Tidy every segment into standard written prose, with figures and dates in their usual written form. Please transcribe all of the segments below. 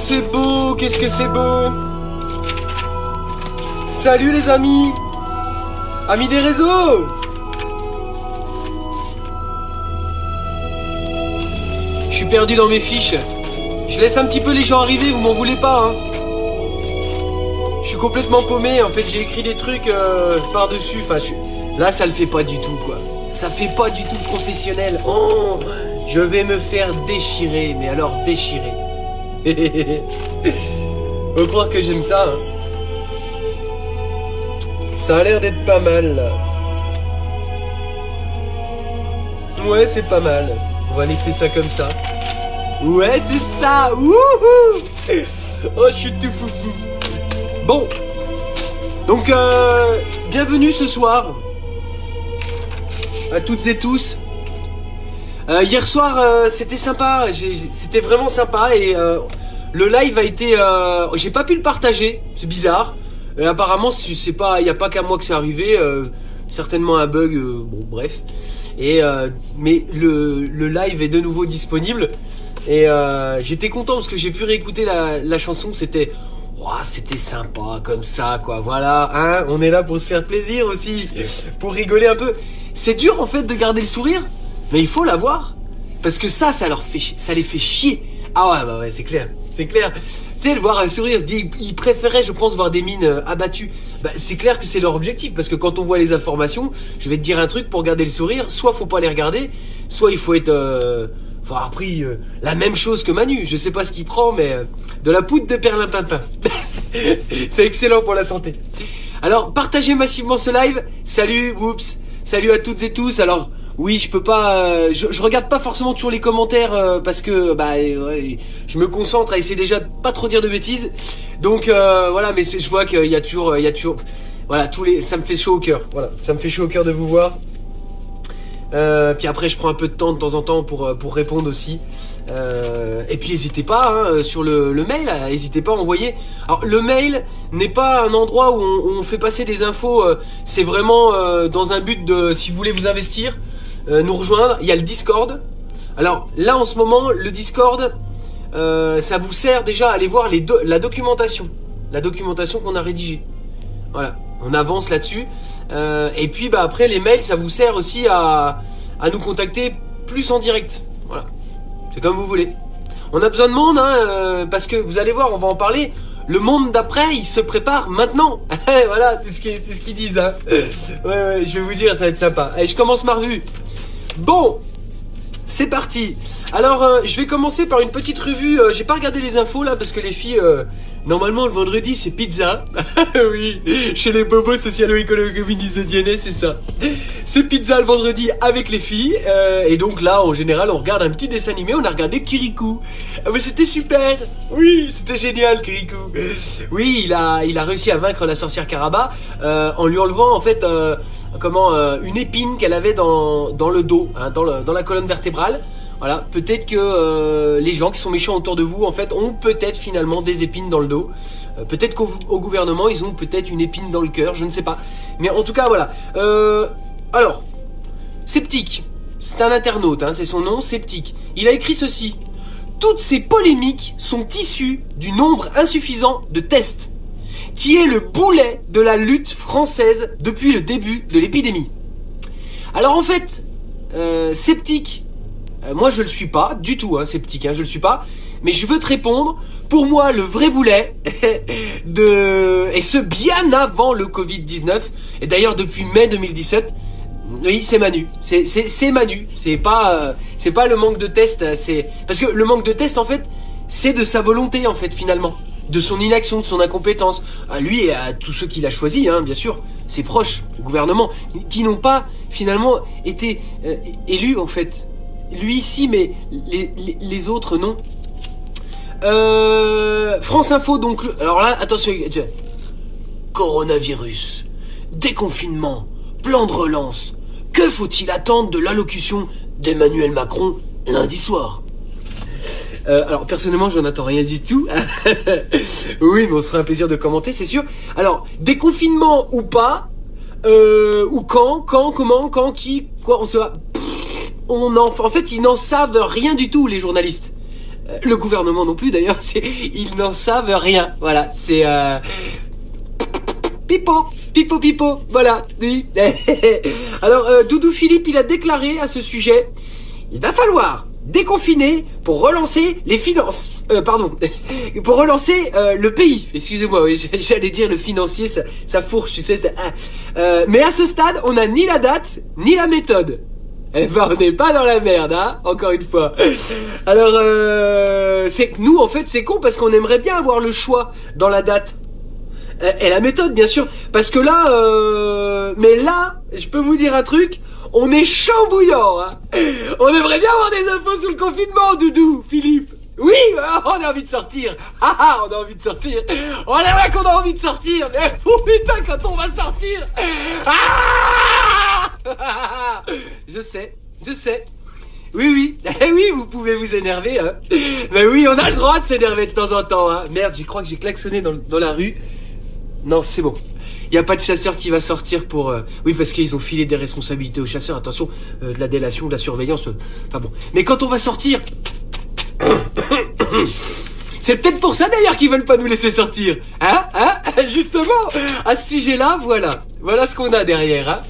c'est beau, qu'est-ce que c'est beau. Salut les amis. Amis des réseaux. Je suis perdu dans mes fiches. Je laisse un petit peu les gens arriver, vous m'en voulez pas, hein. Je suis complètement paumé, en fait j'ai écrit des trucs par-dessus, enfin là ça le fait pas du tout quoi. Ça fait pas du tout professionnel. Oh, je vais me faire déchirer, mais alors déchirer. Faut croire que j'aime ça, hein. Ça a l'air d'être pas mal là. Ouais, c'est pas mal. On va laisser ça comme ça. Ouais, c'est ça. Wouhou. Oh, je suis tout foufou. Bon. Donc, bienvenue ce soir. À toutes et tous. Hier soir, c'était sympa. C'était vraiment sympa. Et le live a été... j'ai pas pu le partager. C'est bizarre. Apparemment, c'est pas, y a pas qu'à moi que c'est arrivé. Certainement un bug. Bon, bref. Et mais le live est de nouveau disponible. Et j'étais content parce que j'ai pu réécouter la chanson. C'était sympa comme ça, quoi. Voilà, hein. On est là pour se faire plaisir aussi, pour rigoler un peu. C'est dur en fait de garder le sourire, mais il faut l'avoir parce que ça les fait chier. Ah ouais, bah ouais, c'est clair. Tu sais, le voir un sourire, ils préféraient, je pense, voir des mines abattues. Bah, c'est clair que c'est leur objectif, parce que quand on voit les informations, je vais te dire un truc, pour garder le sourire, soit faut pas les regarder, soit il faut être... faut avoir pris la même chose que Manu. Je sais pas ce qu'il prend, mais de la poudre de perlimpinpin. C'est excellent pour la santé. Alors, partagez massivement ce live. Salut, oups. Salut à toutes et tous. Alors... oui, je peux pas. Je regarde pas forcément toujours les commentaires parce que ouais, je me concentre à essayer déjà de pas trop dire de bêtises. Donc voilà, mais je vois qu'il y a toujours, voilà, ça me fait chaud au cœur. Voilà, ça me fait chaud au cœur de vous voir. Puis après, je prends un peu de temps de temps en temps pour répondre aussi. Et puis n'hésitez pas hein, sur le mail, n'hésitez pas à envoyer. Alors le mail n'est pas un endroit où on fait passer des infos. C'est vraiment dans un but de, si vous voulez vous investir. Nous rejoindre, il y a le Discord. Alors là en ce moment le Discord ça vous sert déjà à aller voir la documentation qu'on a rédigée. Voilà, on avance là-dessus et puis après les mails ça vous sert aussi à nous contacter plus en direct. Voilà, c'est comme vous voulez. On a besoin de monde hein, parce que vous allez voir, on va en parler. Le monde d'après, il se prépare maintenant. Voilà, c'est ce qu'ils disent hein. Ouais, je vais vous dire, ça va être sympa. Allez, je commence ma revue. Bon, c'est parti. Alors, je vais commencer par une petite revue. J'ai pas regardé les infos là parce que les filles, normalement le vendredi c'est pizza. Oui, chez les bobos socialo-écolo-communistes de Diennet, c'est ça. C'est pizza le vendredi avec les filles. Et donc là, en général, on regarde un petit dessin animé. On a regardé Kirikou. Ah, mais c'était super. Oui, c'était génial Kirikou. Oui, il a réussi à vaincre la sorcière Karaba en lui enlevant en fait une épine qu'elle avait dans le dos, hein, dans la colonne vertébrale. Voilà, peut-être que les gens qui sont méchants autour de vous en fait ont peut-être finalement des épines dans le dos. Peut-être qu'au gouvernement ils ont peut-être une épine dans le cœur, je ne sais pas. Mais en tout cas voilà. Alors, Sceptique, c'est un internaute, hein, c'est son nom, Sceptique. Il a écrit ceci: toutes ces polémiques sont issues du nombre insuffisant de tests, qui est le boulet de la lutte française depuis le début de l'épidémie. Alors en fait, Sceptique, moi je le suis pas du tout, hein, Sceptique, hein, je le suis pas. Mais je veux te répondre. Pour moi, le vrai boulet et ce bien avant le Covid-19. Et d'ailleurs depuis mai 2017, oui, c'est Manu. C'est Manu. C'est pas le manque de tests. C'est parce que le manque de tests en fait, c'est de sa volonté en fait finalement, de son inaction, de son incompétence. À lui et à tous ceux qu'il a choisis, hein, bien sûr, ses proches, le gouvernement, qui n'ont pas finalement été élus en fait. Lui si, mais les autres non. France Info donc. Alors là, attention. Coronavirus, déconfinement, plan de relance. Que faut-il attendre de l'allocution d'Emmanuel Macron lundi soir? Alors personnellement j'en attends rien du tout. Oui mais on se fera un plaisir de commenter c'est sûr. Alors déconfinement ou pas, ou quand, comment, quand, qui, quoi, on se va. En fait ils n'en savent rien du tout les journalistes. Le gouvernement non plus d'ailleurs, ils n'en savent rien. Voilà, c'est pipo, voilà. Oui. Alors Doudou Philippe, il a déclaré à ce sujet, il va falloir déconfiner pour relancer les finances. Pour relancer le pays. Excusez-moi, oui, j'allais dire le financier, ça fourche, tu sais. Mais à ce stade, on n'a ni la date, ni la méthode. Eh ben, on n'est pas dans la merde, hein, encore une fois. Alors, c'est que nous, en fait, c'est con parce qu'on aimerait bien avoir le choix dans la date. Et la méthode, bien sûr. Parce que là, mais là, je peux vous dire un truc, on est chaud bouillant, hein. On aimerait bien avoir des infos sur le confinement, Doudou, Philippe. Oui, on a envie de sortir. On a envie de sortir. On est là qu'on a envie de sortir. Mais oh putain, quand on va sortir. Je sais. Oui, vous pouvez vous énerver, hein. Mais oui, on a le droit de s'énerver de temps en temps, hein. Merde, je crois que j'ai klaxonné dans la rue. Non, c'est bon. Il n'y a pas de chasseur qui va sortir pour... Oui, parce qu'ils ont filé des responsabilités aux chasseurs. Attention, de la délation, de la surveillance. Enfin bon. Mais quand on va sortir... C'est peut-être pour ça d'ailleurs qu'ils veulent pas nous laisser sortir. Hein justement, à ce sujet-là, voilà ce qu'on a derrière, hein.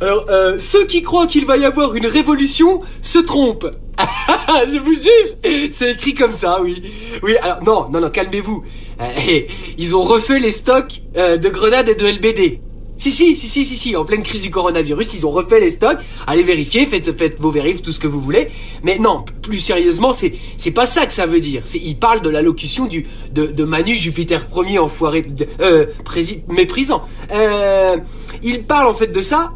Alors, ceux qui croient qu'il va y avoir une révolution se trompent. Je vous jure, c'est écrit comme ça, oui. Oui, alors non, calmez-vous. Ils ont refait les stocks de grenades et de LBD. Si, en pleine crise du coronavirus, ils ont refait les stocks. Allez vérifier, faites vos vérifs, tout ce que vous voulez. Mais non, plus sérieusement, c'est pas ça que ça veut dire. Ils parlent de l'allocution de Manu Jupiter Ier enfoiré, méprisant. Ils parlent en fait de ça.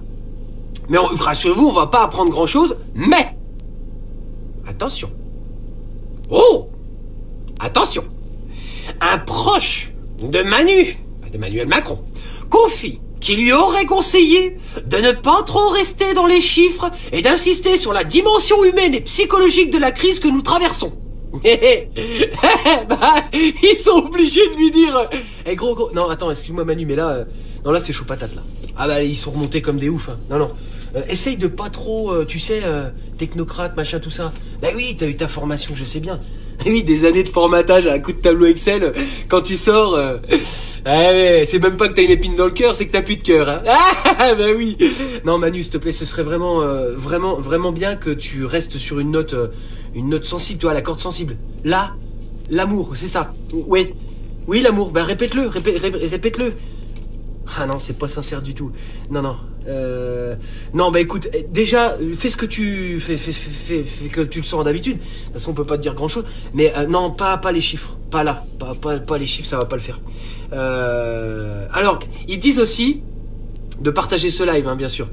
Mais rassurez-vous, on va pas apprendre grand chose. Mais attention. Attention. Un proche de Emmanuel Macron, confie qu'il lui aurait conseillé de ne pas trop rester dans les chiffres et d'insister sur la dimension humaine et psychologique de la crise que nous traversons. Bah, ils sont obligés de lui dire gros. Non, attends, excuse-moi Manu, mais là non, là c'est chaud patate là. Ah bah ils sont remontés comme des oufs, hein. Non. Essaye de pas trop, tu sais, technocrate, machin, tout ça. Bah oui, t'as eu ta formation, je sais bien. Oui, des années de formatage à un coup de tableau Excel. Quand tu sors, ouais, c'est même pas que t'as une épine dans le cœur, c'est que t'as plus de cœur, hein. Ah, bah oui. Non, Manu, s'il te plaît, ce serait vraiment bien que tu restes sur une note sensible, tu vois, la corde sensible. Là, l'amour, c'est ça. Ouais. Oui, l'amour. Bah répète-le. Ah non, c'est pas sincère du tout. Non. Non, bah écoute, déjà, fais ce que tu fais que tu le sens d'habitude. De toute façon, on peut pas te dire grand chose. Mais non, pas les chiffres. Pas là. Pas les chiffres, ça va pas le faire. Alors, ils disent aussi de partager ce live, hein, bien sûr.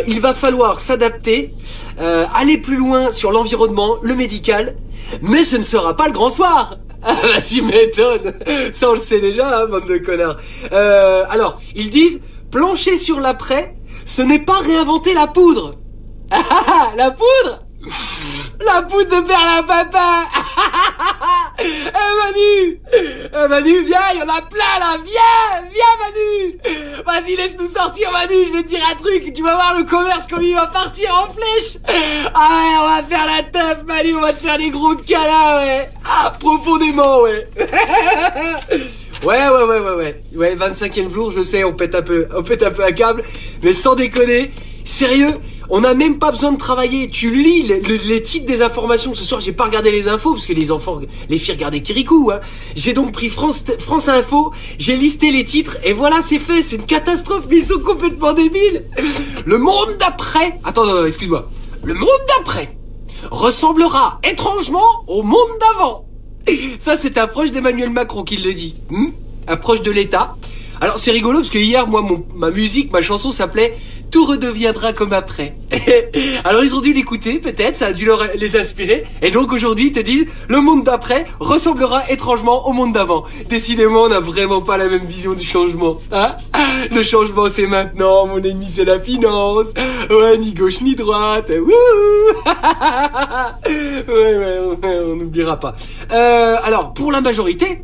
Il va falloir s'adapter, aller plus loin sur l'environnement, le médical, mais ce ne sera pas le grand soir. Ah bah tu m'étonnes. Ça on le sait déjà, hein, bande de connards. Alors, ils disent plancher sur l'après, ce n'est pas réinventer la poudre. La poudre? La poudre de perlimpinpin. Manu, viens, il y en a plein là, viens Manu. Vas-y, laisse-nous sortir Manu, je vais te dire un truc, tu vas voir le commerce comme il va partir en flèche. Ah ouais, on va faire la teuf Manu, on va te faire des gros câlins, ouais. Ah, profondément, ouais. Ouais, 25e jour, je sais, on pète un peu un câble, mais sans déconner, sérieux, on n'a même pas besoin de travailler. Tu lis les titres des informations. Ce soir, j'ai pas regardé les infos parce que les filles regardaient Kirikou, hein. J'ai donc pris France Info, j'ai listé les titres et voilà, c'est fait. C'est une catastrophe, mais ils sont complètement débiles. Le monde d'après, attends, excuse-moi. Le monde d'après ressemblera étrangement au monde d'avant. Ça, c'est un proche d'Emmanuel Macron qui le dit. Un proche de l'État. Alors, c'est rigolo parce que hier, moi, ma chanson s'appelait Tout redeviendra comme après. Alors, ils ont dû l'écouter, peut-être, ça a dû les inspirer. Et donc, aujourd'hui, ils te disent, le monde d'après ressemblera étrangement au monde d'avant. Décidément, on n'a vraiment pas la même vision du changement. Hein? Le changement, c'est maintenant. Mon ennemi, c'est la finance. Ouais, ni gauche, ni droite. Wouhou. Ouais, on n'oubliera pas. Alors, pour la majorité,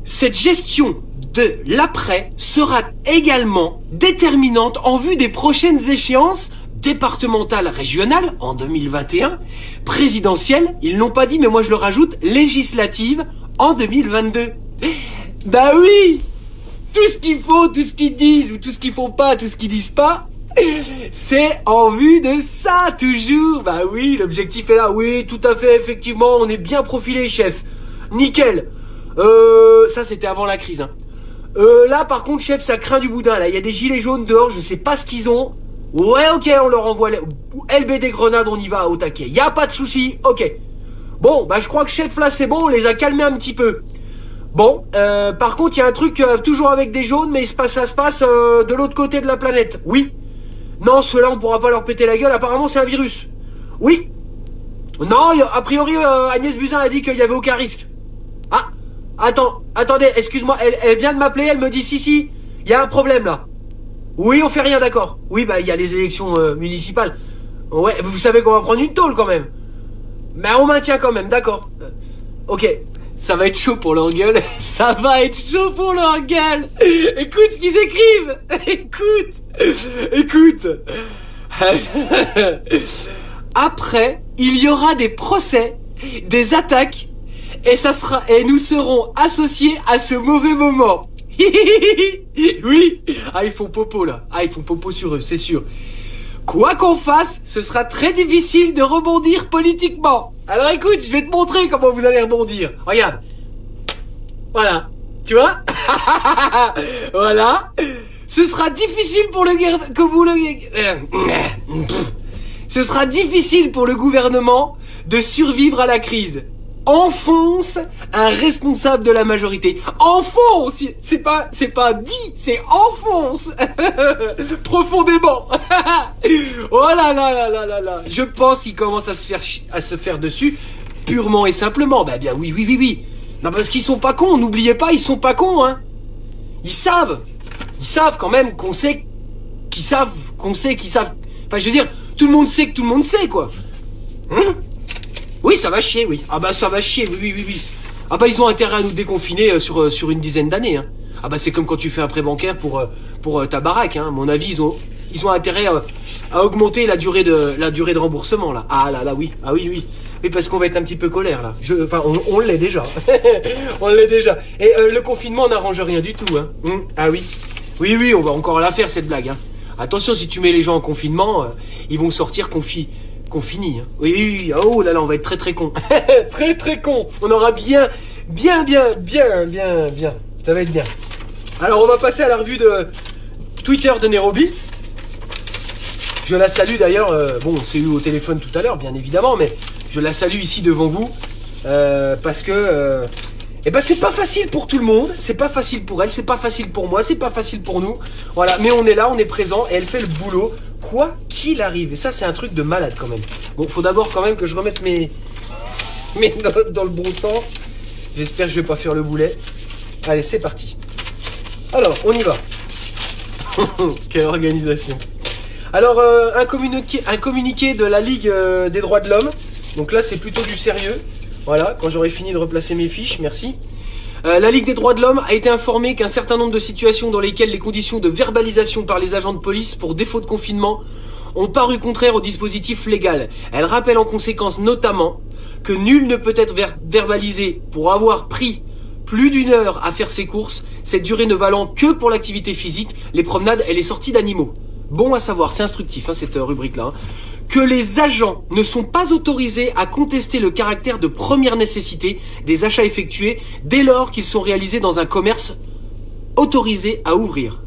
cette gestion de l'après sera également déterminante en vue des prochaines échéances départementales régionales en 2021, présidentielles, ils l'ont pas dit mais moi je le rajoute, législatives en 2022. Bah oui, tout ce qu'il faut, tout ce qu'ils disent ou tout ce qu'ils font pas, tout ce qu'ils disent pas, c'est en vue de ça toujours. Bah oui, l'objectif est là. Oui, tout à fait, effectivement, on est bien profilé, chef. Nickel. Ça c'était avant la crise. Hein. Là par contre, chef, ça craint du boudin. Là, il y a des gilets jaunes dehors, je sais pas ce qu'ils ont. Ouais, ok, on leur envoie LBD grenades, on y va au taquet. Y a pas de souci, ok. Bon, bah je crois que chef là c'est bon, on les a calmés un petit peu. Bon, par contre, il y a un truc toujours avec des jaunes, mais ça se passe de l'autre côté de la planète. Oui. Non, ceux-là, on pourra pas leur péter la gueule. Apparemment, c'est un virus. Oui. Non, a priori, Agnès Buzyn a dit qu'il y avait aucun risque. Ah, attendez, excuse-moi, elle vient de m'appeler, elle me dit si, il y a un problème là. Oui, on fait rien, d'accord. Oui, bah, il y a les élections municipales. Ouais, vous savez qu'on va prendre une tôle quand même. Mais on maintient quand même, d'accord. Ok. Ça va être chaud pour leur gueule. Ça va être chaud pour leur gueule. Écoute ce qu'ils écrivent. Écoute. Après, il y aura des procès, des attaques, et nous serons associés à ce mauvais moment. Oui. Ah, ils font popo là. Ah, ils font popo sur eux, c'est sûr. Quoi qu'on fasse, ce sera très difficile de rebondir politiquement. Alors écoute, je vais te montrer comment vous allez rebondir. Regarde. Voilà. Tu vois? Voilà. Ce sera difficile pour Ce sera difficile pour le gouvernement de survivre à la crise. Enfonce un responsable de la majorité. Enfonce, c'est pas dit, c'est enfonce. Profondément. Oh là là là là là là. Je pense qu'il commence à se faire dessus purement et simplement. Bah bien oui. Non parce qu'ils sont pas cons, n'oubliez pas, ils sont pas cons hein. Ils savent quand même qu'on sait qu'ils savent. Enfin je veux dire, tout le monde sait que tout le monde sait quoi. Oui, ça va chier, oui. Ah bah ça va chier, oui. Ah bah ils ont intérêt à nous déconfiner sur une dizaine d'années. Hein. Ah bah c'est comme quand tu fais un prêt bancaire pour ta baraque. Hein. À mon avis, ils ont intérêt à augmenter la durée de remboursement là. Ah là oui. Ah oui. Oui parce qu'on va être un petit peu colère là. On l'est déjà. On l'est déjà. Et le confinement n'arrange rien du tout. Hein. Ah oui. Oui, on va encore la faire cette blague. Hein. Attention, si tu mets les gens en confinement, ils vont sortir qu'on finit. Hein. Oui. Oh là là, on va être très très con. très con. On aura bien. Ça va être bien. Alors, on va passer à la revue de Twitter de Nairobi. Je la salue d'ailleurs. Bon, on s'est eu au téléphone tout à l'heure, bien évidemment, mais je la salue ici devant vous parce que c'est pas facile pour tout le monde. C'est pas facile pour elle. C'est pas facile pour moi. C'est pas facile pour nous. Voilà. Mais on est là, on est présent et elle fait le boulot. Quoi qu'il arrive. Et ça, c'est un truc de malade quand même. Bon, faut d'abord quand même que je remette mes notes dans le bon sens. J'espère que je vais pas faire le boulet. Allez, c'est parti. Alors, on y va. Quelle organisation. Alors, un communiqué de la Ligue des droits de l'homme. Donc là, c'est plutôt du sérieux. Voilà, quand j'aurai fini de replacer mes fiches, merci. La Ligue des droits de l'homme a été informée qu'un certain nombre de situations dans lesquelles les conditions de verbalisation par les agents de police pour défaut de confinement ont paru contraires au dispositif légal. Elle rappelle en conséquence notamment que nul ne peut être verbalisé pour avoir pris plus d'une heure à faire ses courses, cette durée ne valant que pour l'activité physique, les promenades et les sorties d'animaux. Bon à savoir, c'est instructif cette rubrique-là. Que les agents ne sont pas autorisés à contester le caractère de première nécessité des achats effectués dès lors qu'ils sont réalisés dans un commerce autorisé à ouvrir.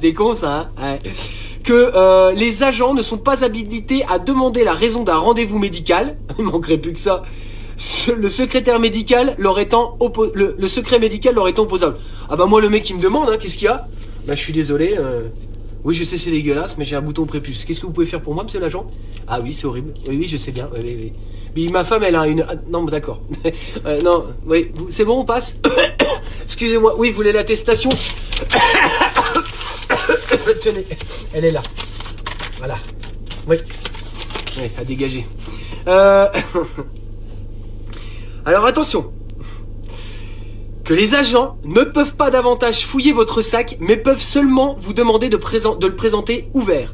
C'est con ça. Hein. Que les agents ne sont pas habilités à demander la raison d'un rendez-vous médical. Il manquerait plus que ça. Le secrétaire médical leur étant le secret médical leur étant opposable. Ah bah moi le mec il me demande qu'est-ce qu'il y a. Bah je suis désolé. Oui, je sais, c'est dégueulasse, mais j'ai un bouton prépuce. Qu'est-ce que vous pouvez faire pour moi, monsieur l'agent? Ah oui, c'est horrible. Oui, je sais bien. Oui. Mais ma femme, elle a une... non, d'accord. Non, oui, c'est bon, on passe. Excusez-moi. Oui, vous voulez l'attestation? Tenez, elle est là. Voilà. Oui, à dégager. Alors, attention. que les agents ne peuvent pas davantage fouiller votre sac, mais peuvent seulement vous demander de le présenter ouvert.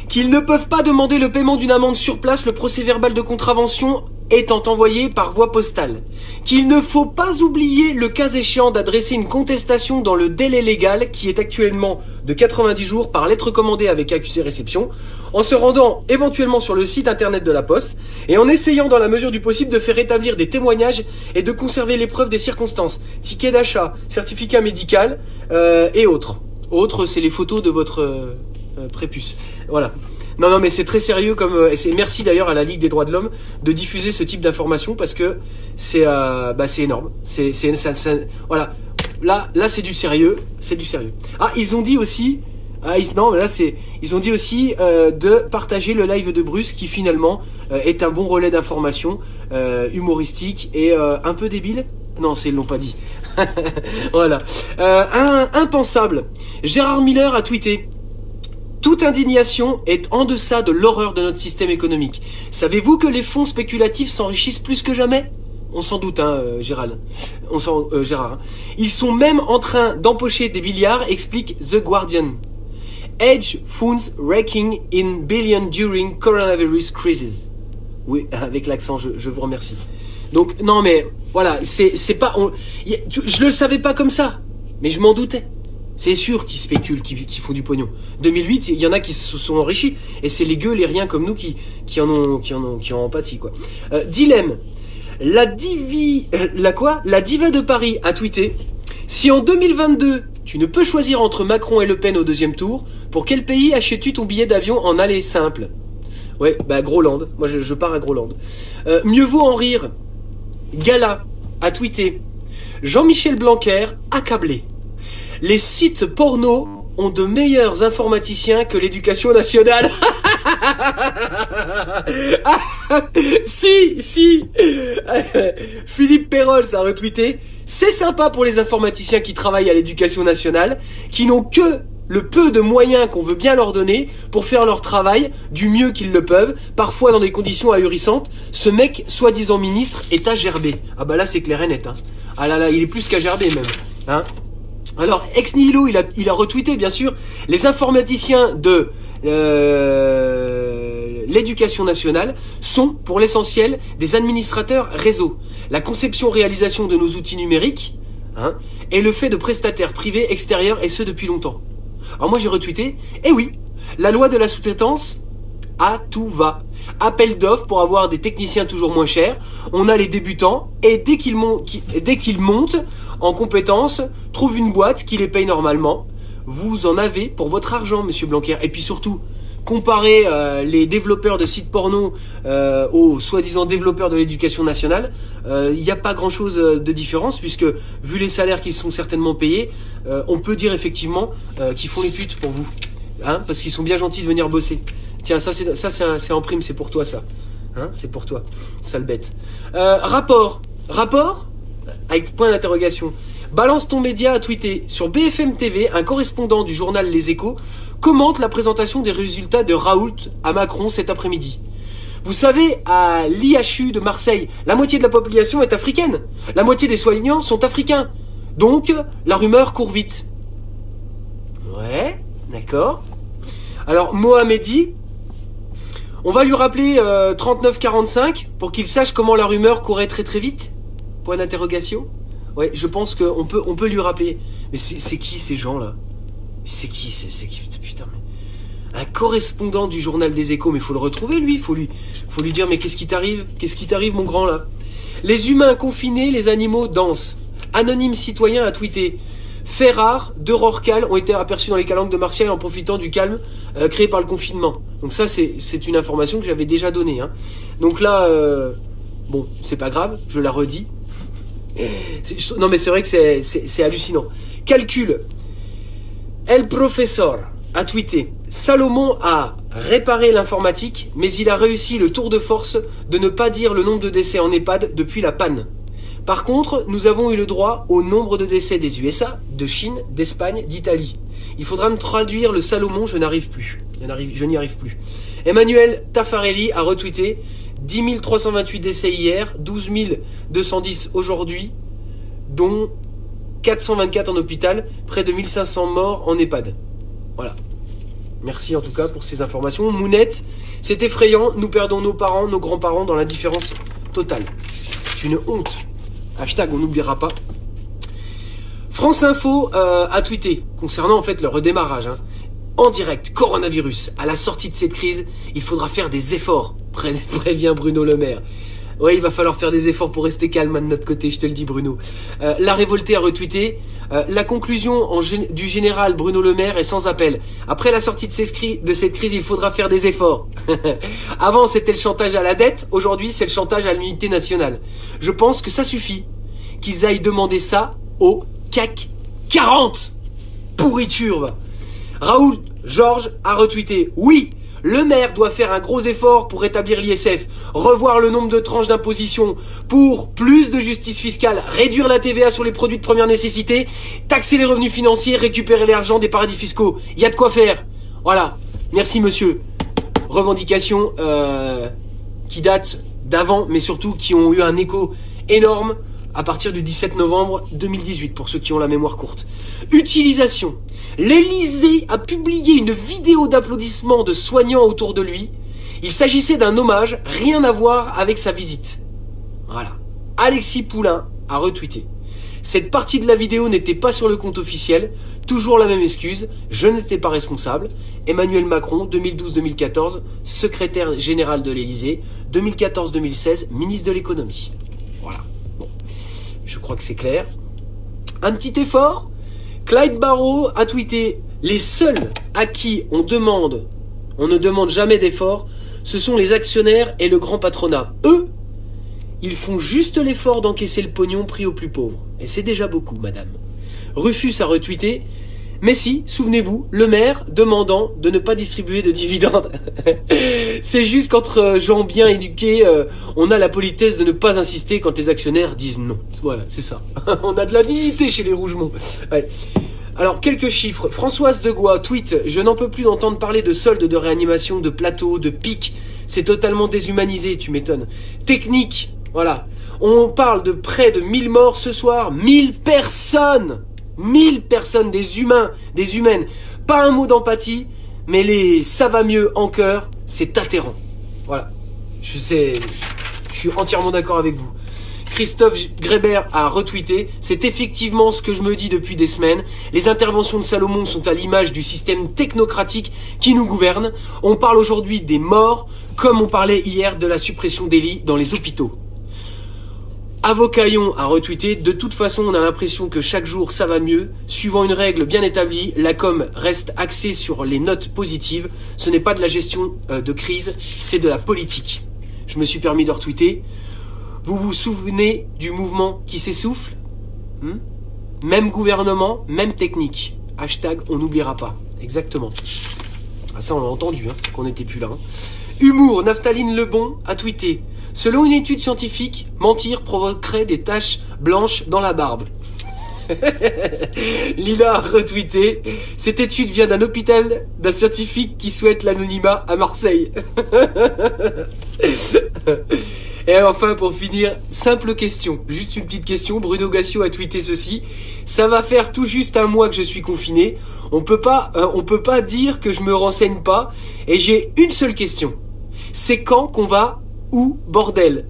Qu'ils ne peuvent pas demander le paiement d'une amende sur place, le procès-verbal de contravention étant envoyé par voie postale. Qu'il ne faut pas oublier, le cas échéant, d'adresser une contestation dans le délai légal, qui est actuellement de 90 jours par lettre commandée avec accusé-réception, en se rendant éventuellement sur le site internet de la Poste, et en essayant dans la mesure du possible de faire établir des témoignages et de conserver les preuves des circonstances, ticket d'achat, certificat médical et autres. Autres, c'est les photos de votre prépuce. Voilà. Non, mais c'est très sérieux comme. Merci d'ailleurs à la Ligue des droits de l'homme de diffuser ce type d'informations parce que c'est énorme. Voilà. Là, c'est du sérieux. C'est du sérieux. Ah, ils ont dit aussi. Ils ont dit aussi de partager le live de Bruce qui finalement est un bon relais d'information humoristique et un peu débile. Non, ils l'ont pas dit. Voilà. Impensable. Gérard Miller a tweeté: toute indignation est en deçà de l'horreur de notre système économique. Savez-vous que les fonds spéculatifs s'enrichissent plus que jamais ? On s'en doute, Gérard. Hein. Ils sont même en train d'empocher des milliards, explique The Guardian. Hedge funds raking in billions during coronavirus crisis. Oui, avec l'accent, je vous remercie. Donc, non mais, voilà, c'est pas... je le savais pas comme ça, mais je m'en doutais. C'est sûr qu'ils spéculent, qu'ils font du pognon. 2008, il y en a qui se sont enrichis, et c'est les gueux, les riens comme nous qui en ont pâti, quoi. Dilemme. La diva de Paris a tweeté: si en 2022, tu ne peux choisir entre Macron et Le Pen au deuxième tour, pour quel pays achètes-tu ton billet d'avion en aller simple ? Ouais, Groland. Moi, je pars à Groland. Mieux vaut en rire. Gala a tweeté: Jean-Michel Blanquer accablé. Les sites porno ont de meilleurs informaticiens que l'éducation nationale. Si. Philippe Perrols a retweeté: c'est sympa pour les informaticiens qui travaillent à l'éducation nationale, qui n'ont que le peu de moyens qu'on veut bien leur donner pour faire leur travail du mieux qu'ils le peuvent, parfois dans des conditions ahurissantes. Ce mec, soi-disant ministre, est à gerber. Ah bah là c'est clair et net. Hein. Ah là, il est plus qu'à gerber même. Hein. Alors, Ex Nihilo, il a retweeté, bien sûr, les informaticiens de l'éducation nationale sont, pour l'essentiel, des administrateurs réseau. La conception-réalisation de nos outils numériques est le fait de prestataires privés extérieurs, et ce depuis longtemps. Alors moi, j'ai retweeté, oui, la loi de la sous-traitance, à tout va. Appel d'offres pour avoir des techniciens toujours moins chers. On a les débutants et dès qu'ils montent en compétences, trouvent une boîte qui les paye normalement. Vous en avez pour votre argent, monsieur Blanquer. Et puis surtout, comparez les développeurs de sites porno aux soi-disant développeurs de l'éducation nationale, il n'y a pas grand-chose de différence puisque, vu les salaires qui sont certainement payés, on peut dire effectivement qu'ils font les putes pour vous. Parce qu'ils sont bien gentils de venir bosser. Tiens, ça c'est en prime, c'est pour toi ça. C'est pour toi, sale bête. Rapport avec point d'interrogation. Balance ton média a tweeté: sur BFM TV, un correspondant du journal Les Échos commente la présentation des résultats de Raoult à Macron cet après-midi. Vous savez, à l'IHU de Marseille, la moitié de la population est africaine. La moitié des soignants sont africains. Donc, la rumeur court vite. Ouais, d'accord. Alors, Mohamedi, on va lui rappeler 3945 pour qu'il sache comment la rumeur courait très très vite. Point d'interrogation. Ouais, je pense qu'on peut lui rappeler. Mais c'est qui ces gens-là ? C'est qui putain, mais... Un correspondant du journal des Échos, mais faut le retrouver lui, faut lui dire: mais qu'est-ce qui t'arrive mon grand là ? Les humains confinés, les animaux dansent. Anonyme citoyen a tweeté: fait rare, 2 rorquals ont été aperçus dans les calanques de Marseille en profitant du calme créé par le confinement. Donc ça c'est une information que j'avais déjà donnée. Donc là, bon, c'est pas grave, je la redis. Non mais c'est vrai que c'est hallucinant. Calcul. El Professor a tweeté: Salomon a réparé l'informatique, mais il a réussi le tour de force de ne pas dire le nombre de décès en EHPAD depuis la panne. Par contre, nous avons eu le droit au nombre de décès des USA, de Chine, d'Espagne, d'Italie. Il faudra me traduire le Salomon, je n'y arrive plus. Emmanuel Taffarelli a retweeté: 10 328 décès hier, 12 210 aujourd'hui, dont 424 en hôpital, près de 1500 morts en EHPAD. Voilà. Merci en tout cas pour ces informations. Mounette, c'est effrayant, nous perdons nos parents, nos grands-parents dans l'indifférence totale. C'est une honte. Hashtag on n'oubliera pas. France Info a tweeté concernant en fait le redémarrage. En direct, coronavirus. À la sortie de cette crise, il faudra faire des efforts, prévient Bruno Le Maire. Ouais, il va falloir faire des efforts pour rester calme de notre côté, je te le dis Bruno. La Révoltée a retweeté. La conclusion du général Bruno Le Maire est sans appel. Après la sortie de cette crise, il faudra faire des efforts. Avant, c'était le chantage à la dette. Aujourd'hui, c'est le chantage à l'unité nationale. Je pense que ça suffit. Qu'ils aillent demander ça au CAC 40. Pourriture, va. Raoul Georges a retweeté. Oui, le maire doit faire un gros effort pour rétablir l'ISF, revoir le nombre de tranches d'imposition pour plus de justice fiscale, réduire la TVA sur les produits de première nécessité, taxer les revenus financiers, récupérer l'argent des paradis fiscaux. Il y a de quoi faire. Voilà. Merci monsieur. Revendications qui datent d'avant, mais surtout qui ont eu un écho énorme à partir du 17 novembre 2018, pour ceux qui ont la mémoire courte. Utilisation. L'Élysée a publié une vidéo d'applaudissements de soignants autour de lui. Il s'agissait d'un hommage, rien à voir avec sa visite. Voilà. Alexis Poulain a retweeté. Cette partie de la vidéo n'était pas sur le compte officiel. Toujours la même excuse, je n'étais pas responsable. Emmanuel Macron, 2012-2014, secrétaire général de l'Élysée. 2014-2016, ministre de l'économie. Voilà. Bon. Je crois que c'est clair. Un petit effort. Clyde Barrow a tweeté « Les seuls à qui on ne demande jamais d'effort, ce sont les actionnaires et le grand patronat. Eux, ils font juste l'effort d'encaisser le pognon pris aux plus pauvres. Et c'est déjà beaucoup, madame. » Rufus a retweeté « Mais si, souvenez-vous, le maire demandant de ne pas distribuer de dividendes. » C'est juste qu'entre gens bien éduqués, on a la politesse de ne pas insister quand les actionnaires disent non. Voilà, c'est ça. On a de la dignité chez les Rougemont. Ouais. Alors, quelques chiffres. Françoise Degois tweet « Je n'en peux plus d'entendre parler de soldes de réanimation, de plateaux, de pics. C'est totalement déshumanisé, tu m'étonnes. Technique, voilà. On parle de près de 1000 morts ce soir. 1000 personnes 1000 personnes, des humains, des humaines. Pas un mot d'empathie, mais les ça va mieux en cœur, c'est atterrant. Voilà. Je suis entièrement d'accord avec vous. Christophe Grébert a retweeté « C'est effectivement ce que je me dis depuis des semaines. Les interventions de Salomon sont à l'image du système technocratique qui nous gouverne. On parle aujourd'hui des morts, comme on parlait hier de la suppression des lits dans les hôpitaux. » Avocaillon a retweeté « De toute façon, on a l'impression que chaque jour ça va mieux. Suivant une règle bien établie, la com reste axée sur les notes positives. Ce n'est pas de la gestion de crise, c'est de la politique. » Je me suis permis de retweeter. Vous vous souvenez du mouvement qui s'essouffle ? Même gouvernement, même technique. Hashtag on n'oubliera pas. Exactement. Ah, ça on l'a entendu, qu'on n'était plus là. Humour, Naphtaline Lebon a tweeté « Selon une étude scientifique, mentir provoquerait des taches blanches dans la barbe. » Lila a retweeté « Cette étude vient d'un hôpital d'un scientifique qui souhaite l'anonymat à Marseille. » Et enfin, pour finir, simple question. Juste une petite question. Bruno Gassio a tweeté ceci. Ça va faire tout juste un mois que je suis confiné. On peut pas dire que je me renseigne pas. Et j'ai une seule question. C'est quand qu'on va où, bordel?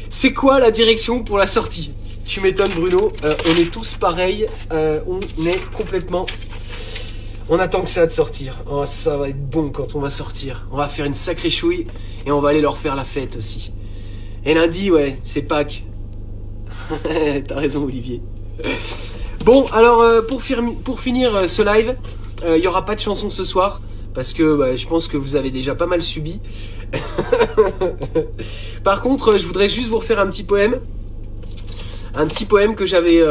C'est quoi la direction pour la sortie? Tu m'étonnes, Bruno. On est tous pareils. On est complètement... On attend que ça de sortir. Oh, ça va être bon quand on va sortir. On va faire une sacrée chouille. Et on va aller leur faire la fête aussi. Et lundi, ouais, c'est Pâques. T'as raison, Olivier. Bon, alors, pour finir ce live, il n'y aura pas de chanson ce soir, parce que je pense que vous avez déjà pas mal subi. Par contre, je voudrais juste vous refaire un petit poème. Un petit poème que j'avais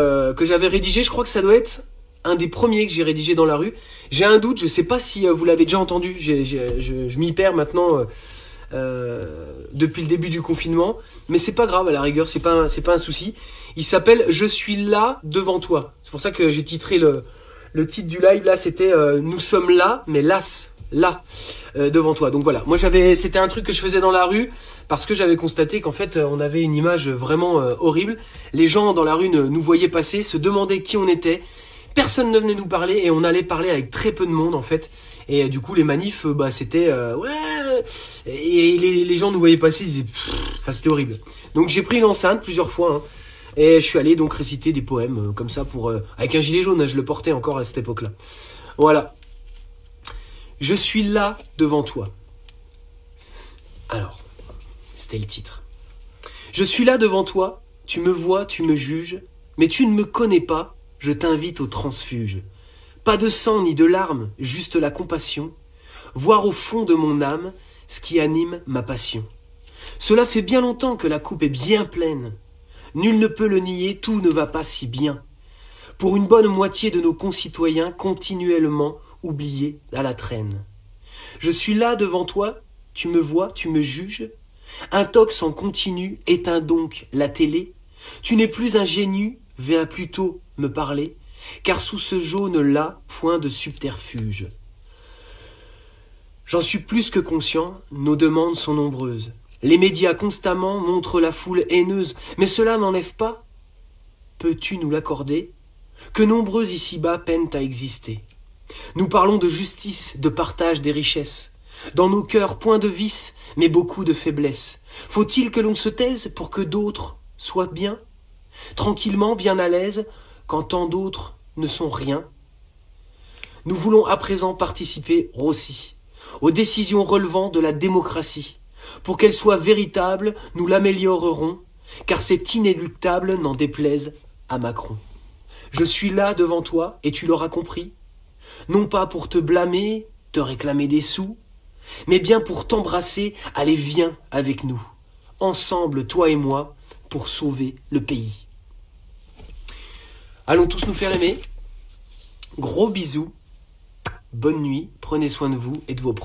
rédigé. Je crois que ça doit être un des premiers que j'ai rédigé dans la rue. J'ai un doute, je sais pas si vous l'avez déjà entendu. Je m'y perds maintenant... depuis le début du confinement, mais c'est pas grave, à la rigueur, c'est pas un souci. Il s'appelle Je suis là devant toi. C'est pour ça que j'ai titré le titre du live là, c'était Nous sommes là mais las. là, devant toi. Donc voilà, moi c'était un truc que je faisais dans la rue parce que j'avais constaté qu'en fait on avait une image vraiment horrible. Les gens dans la rue nous voyaient passer, se demandaient qui on était. Personne ne venait nous parler et on allait parler avec très peu de monde en fait. Et du coup les manifs, c'était ouais. Et les gens nous voyaient passer, ils disaient, enfin c'était horrible. Donc j'ai pris une enceinte plusieurs fois. Hein. Et je suis allé donc réciter des poèmes comme ça pour avec un gilet jaune, hein, je le portais encore à cette époque-là. Voilà. Je suis là devant toi. Alors, c'était le titre. Je suis là devant toi, tu me vois, tu me juges, mais tu ne me connais pas, je t'invite au transfuge. Pas de sang ni de larmes, juste la compassion, voir au fond de mon âme ce qui anime ma passion. Cela fait bien longtemps que la coupe est bien pleine. Nul ne peut le nier, tout ne va pas si bien. Pour une bonne moitié de nos concitoyens continuellement oubliés à la traîne. Je suis là devant toi, tu me vois, tu me juges. Intox en continu, éteins donc la télé. Tu n'es plus ingénu, viens plutôt me parler, car sous ce jaune-là, point de subterfuge. J'en suis plus que conscient, nos demandes sont nombreuses. Les médias constamment montrent la foule haineuse, mais cela n'enlève pas, peux-tu nous l'accorder, que nombreux ici-bas peinent à exister. Nous parlons de justice, de partage des richesses. Dans nos cœurs, point de vice, mais beaucoup de faiblesse. Faut-il que l'on se taise pour que d'autres soient bien, tranquillement, bien à l'aise, quand tant d'autres ne sont rien? Nous voulons à présent participer aussi aux décisions relevant de la démocratie. Pour qu'elle soit véritable, nous l'améliorerons, car c'est inéluctable, n'en déplaise à Macron. Je suis là devant toi, et tu l'auras compris, non pas pour te blâmer, te réclamer des sous, mais bien pour t'embrasser, allez viens avec nous, ensemble, toi et moi, pour sauver le pays. Allons tous nous faire aimer. Gros bisous, bonne nuit, prenez soin de vous et de vos proches.